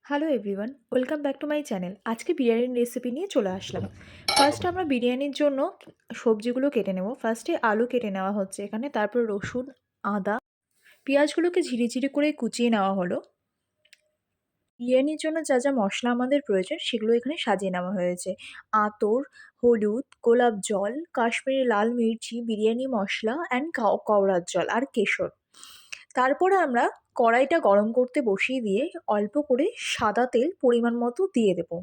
Hello everyone, welcome back to my channel. আজকে বিরিয়ানির recipe নিয়ে চলে আসলাম। ফার্স্ট আমরা বিরিয়ানির জন্য সবজিগুলো কেটে নেব। ফার্স্টে আলু কেটে নেওয়া হচ্ছে এখানে, তারপর রসুন, আদা, পেঁয়াজগুলোকে ঝিরিঝিরি করে কুচিয়ে নেওয়া হলো। বিরিয়ানির জন্য যা যা মশলা আমাদের প্রয়োজন সেগুলো এখানে সাজিয়ে নেওয়া হয়েছে। আতর, হলুদ, গোলাপ জল, কাশ্মীরি লাল মির্চি, বিরিয়ানি মশলা অ্যান্ড কেওড়ার জল আর কেশর। তারপরে আমরা কড়াইটা গরম করতে বসিয়ে দিয়ে অল্প করে সাদা তেল পরিমাণ মতো দিয়ে দেবো।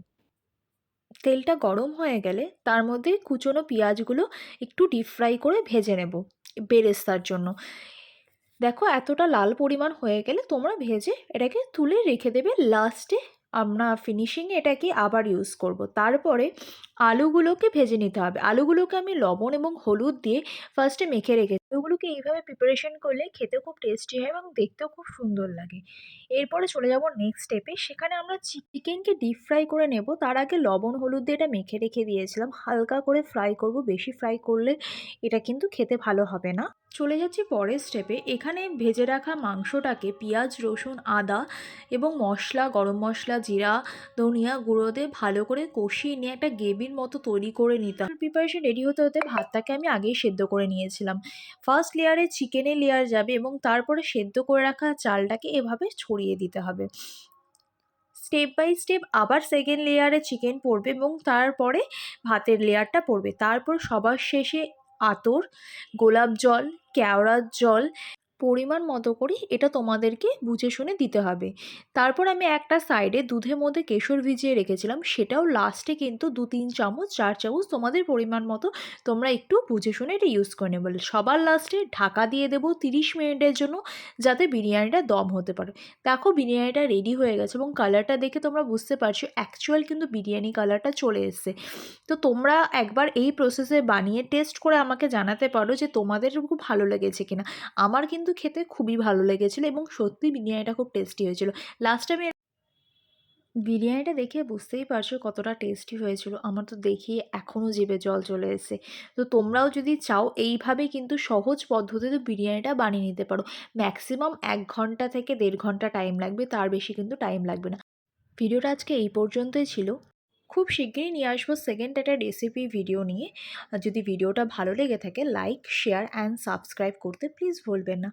তেলটা গরম হয়ে গেলে তার মধ্যে কুচনো পেঁয়াজগুলো একটু ডিপ ফ্রাই করে ভেজে নেব বেরেস্তার জন্য। দেখো এতটা লাল পরিমাণ হয়ে গেলে তোমরা ভেজে এটাকে তুলে রেখে দেবে। লাস্টে আমরা ফিনিশিংয়ে এটাকে আবার ইউজ করব। তারপরে আলুগুলোকে ভেজে নিতে হবে। আলুগুলোকে আমি লবণ এবং হলুদ দিয়ে ফার্স্টে মেখে রেখেছি। আলুগুলোকে এইভাবে প্রিপারেশন করলে খেতে খুব টেস্টি হয় এবং দেখতেও খুব সুন্দর লাগে। এরপরে চলে যাব নেক্সট স্টেপে। সেখানে আমরা চিকেনকে ডিপ ফ্রাই করে নেব। তার আগে লবণ হলুদ দিয়ে এটা মেখে রেখে দিয়েছিলাম। হালকা করে ফ্রাই করব, বেশি ফ্রাই করলে এটা কিন্তু খেতে ভালো হবে না। চলে যাচ্ছি পরের স্টেপে। এখানে ভেজে রাখা মাংসটাকে পেঁয়াজ, রসুন, আদা এবং মশলা, গরম মশলা, জিরা, ধনিয়া গুঁড়ো দিয়ে ভালো করে কষিয়ে নিয়ে একটা গ্রেভির মতো তৈরি করে নিতে হবে। প্রিপারেশন রেডি হতে হতে ভাতটাকে আমি আগেই সেদ্ধ করে নিয়েছিলাম। ফার্স্ট লেয়ারে চিকেনের লেয়ার যাবে এবং তারপরে সেদ্ধ করে রাখা চালটাকে এভাবে ছড়িয়ে দিতে হবে। স্টেপ বাই স্টেপ আবার সেকেন্ড লেয়ারে চিকেন পড়বে এবং তারপরে ভাতের লেয়ারটা পড়বে। তারপর সবার শেষে আতর, গোলাপ জল, কেওড়ার জল পরিমাণ মতো করে এটা তোমাদেরকে বুঝে শুনে দিতে হবে। তারপর আমি একটা সাইডে দুধের মধ্যে কেশর ভিজিয়ে রেখেছিলাম, সেটাও লাস্টে কিন্তু 2-3 চামচ 4 চামচ তোমাদের পরিমাণ মতো তোমরা একটু বুঝে শুনে এটা ইউজ করে নেবে। সবার লাস্টে ঢাকা দিয়ে দেবো 30 মিনিটের জন্য, যাতে বিরিয়ানিটা দম হতে পারে। দেখো বিরিয়ানিটা রেডি হয়ে গেছে এবং কালারটা দেখে তোমরা বুঝতে পারছো অ্যাকচুয়াল কিন্তু বিরিয়ানি কালারটা চলে এসেছে। তো তোমরা একবার এই প্রসেসে বানিয়ে টেস্ট করে আমাকে জানাতে পারো যে তোমাদের খুব ভালো লেগেছে কিনা। আমার কিন্তু খেতে খুবই ভালো লেগেছিলো এবং সত্যি বিরিয়ানিটা খুব টেস্টি হয়েছিল। লাস্ট আমি বিরিয়ানিটা দেখে বুঝতেই পারছো কতটা টেস্টি হয়েছিল। আমার তো দেখেই এখনও জিভে জল চলে এসেছে। তো তোমরাও যদি চাও এইভাবে কিন্তু সহজ পদ্ধতিতে বিরিয়ানিটা বানিয়ে নিতে পারো। ম্যাক্সিমাম 1 ঘন্টা থেকে 1.5 ঘন্টা টাইম লাগবে, তার বেশি কিন্তু টাইম লাগবে না। ভিডিওটা আজকে এই পর্যন্তই ছিল। খুব শিগগিরই নিয়ে আসবো সেকেন্ড একটা রেসিপি ভিডিও নিয়ে। আর যদি ভিডিওটা ভালো লেগে থাকে লাইক, শেয়ার অ্যান্ড সাবস্ক্রাইব করতে প্লিজ ভুলবেন না।